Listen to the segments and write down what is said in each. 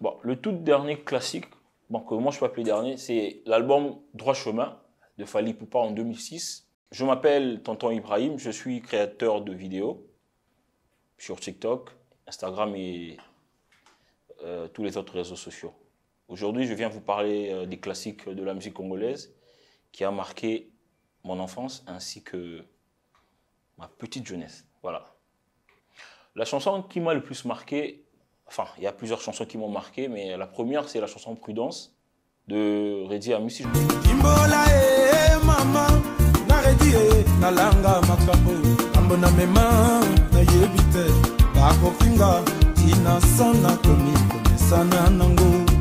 Bon, le tout dernier classique, bon, que moi je peux appeler dernier, c'est l'album Droit Chemin de Fally Ipupa en 2006. Je m'appelle Tonton Ibrahim, je suis créateur de vidéos sur TikTok, Instagram et tous les autres réseaux sociaux. Aujourd'hui, je viens vous parler des classiques de la musique congolaise qui a marqué mon enfance ainsi que ma petite jeunesse. Voilà. La chanson qui m'a le plus marqué, enfin, il y a plusieurs chansons qui m'ont marqué, mais la première, c'est la chanson Prudence de Redi Amussi.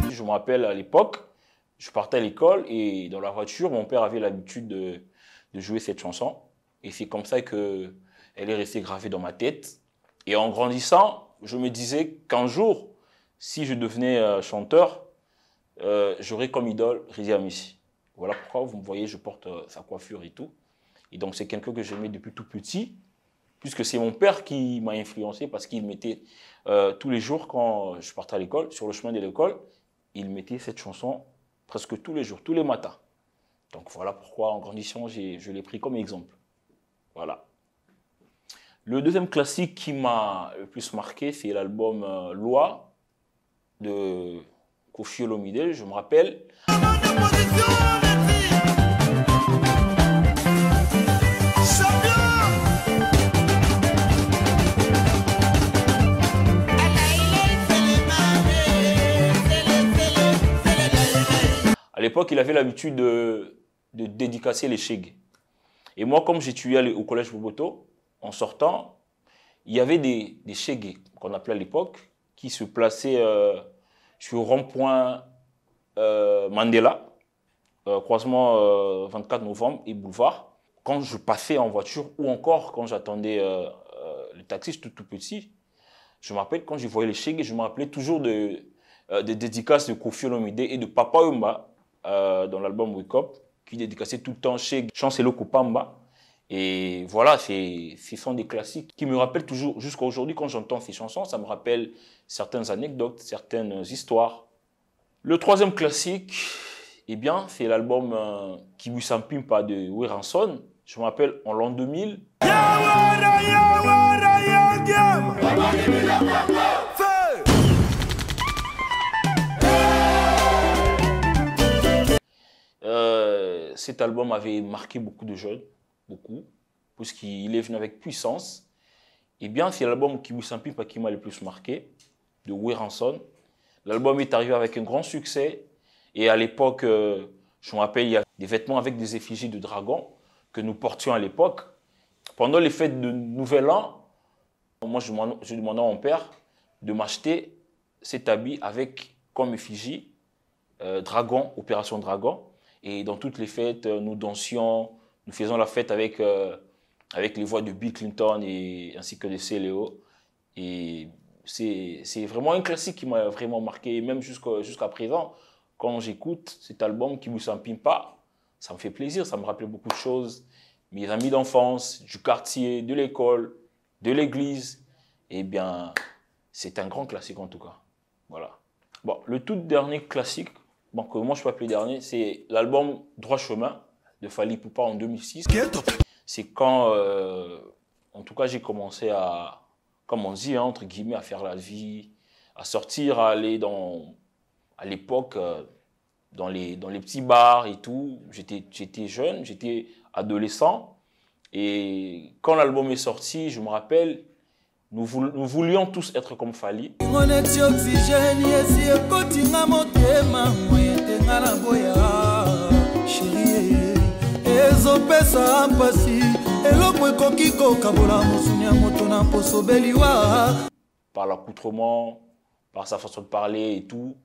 Je me rappelle à l'époque, je partais à l'école et dans la voiture, mon père avait l'habitude de jouer cette chanson. Et c'est comme ça qu'elle est restée gravée dans ma tête. Et en grandissant, je me disais qu'un jour, si je devenais chanteur, j'aurais comme idole Redi Amussi. Voilà pourquoi vous me voyez, je porte sa coiffure et tout. Et donc c'est quelqu'un que j'aimais depuis tout petit, puisque c'est mon père qui m'a influencé parce qu'il mettait tous les jours quand je partais à l'école, sur le chemin de l'école, il mettait cette chanson presque tous les jours, tous les matins. Donc voilà pourquoi en grandissant, je l'ai pris comme exemple. Voilà. Le deuxième classique qui m'a le plus marqué, c'est l'album Loi de Koffi Olomide. Je me rappelle. À l'époque, il avait l'habitude de dédicacer les shègues. Et moi, comme j'étudiais au collège Boboto, en sortant, il y avait des shègues qu'on appelait à l'époque, qui se plaçaient sur le rond-point Mandela, croisement 24 novembre et boulevard. Quand je passais en voiture ou encore quand j'attendais le taxi, j'étais tout petit, je me rappelle quand je voyais les shègues, je me rappelais toujours des dédicaces de Koffi Olomide et de Papa Wemba dans l'album Wake Up, qui dédicaçait tout le temps Shègue, Chancelo Kupamba. Et voilà, ce sont des classiques qui me rappellent toujours, jusqu'à aujourd'hui, quand j'entends ces chansons, ça me rappelle certaines anecdotes, certaines histoires. Le troisième classique, eh bien, c'est l'album Kibusan Pimpa de Weranson. Je me rappelle en l'an 2000. Cet album avait marqué beaucoup de jeunes, beaucoup, puisqu'il est venu avec puissance. Eh bien, c'est l'album Kibusan Pimpa qui m'a le plus marqué, de Weranson. L'album est arrivé avec un grand succès. Et à l'époque, je me rappelle, il y a des vêtements avec des effigies de dragons que nous portions à l'époque. Pendant les fêtes de Nouvel An, moi, je demandais à mon père de m'acheter cet habit avec comme effigie Dragon, Opération Dragon. Et dans toutes les fêtes, nous dansions, nous faisions la fête avec les voix de Bill Clinton ainsi que de CLO. Et c'est vraiment un classique qui m'a vraiment marqué, même jusqu'à présent. Quand j'écoute cet album Kibusan Pimpa, ça me fait plaisir, ça me rappelle beaucoup de choses. Mes amis d'enfance, du quartier, de l'école, de l'église. Eh bien, c'est un grand classique en tout cas. Voilà. Bon, le tout dernier classique, bon, que moi je peux appeler dernier, c'est l'album Droit Chemin de Fally Ipupa en 2006. C'est quand, en tout cas, j'ai commencé à, comme on dit, hein, entre guillemets, à faire la vie, à sortir, à aller à l'époque, dans les petits bars et tout. J'étais jeune, j'étais adolescent. Et quand l'album est sorti, je me rappelle, nous voulions tous être comme Fally. Par l'accoutrement, par sa façon de parler et tout.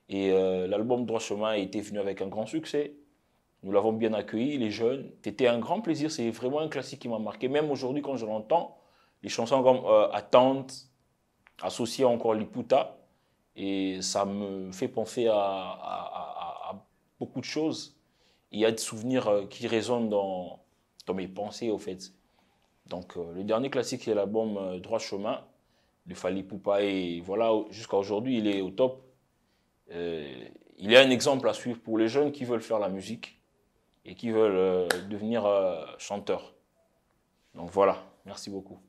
Et l'album Droit Chemin était venu avec un grand succès. Nous l'avons bien accueilli, les jeunes. C'était un grand plaisir, c'est vraiment un classique qui m'a marqué. Même aujourd'hui, quand je l'entends, les chansons comme Attente, associées encore Liputa, et ça me fait penser à beaucoup de choses. Il y a des souvenirs qui résonnent dans mes pensées, au fait. Donc, le dernier classique, c'est l'album Droit Chemin de Fally Ipupa. Et voilà, jusqu'à aujourd'hui, il est au top. Il est un exemple à suivre pour les jeunes qui veulent faire la musique et qui veulent devenir chanteurs. Donc voilà, merci beaucoup.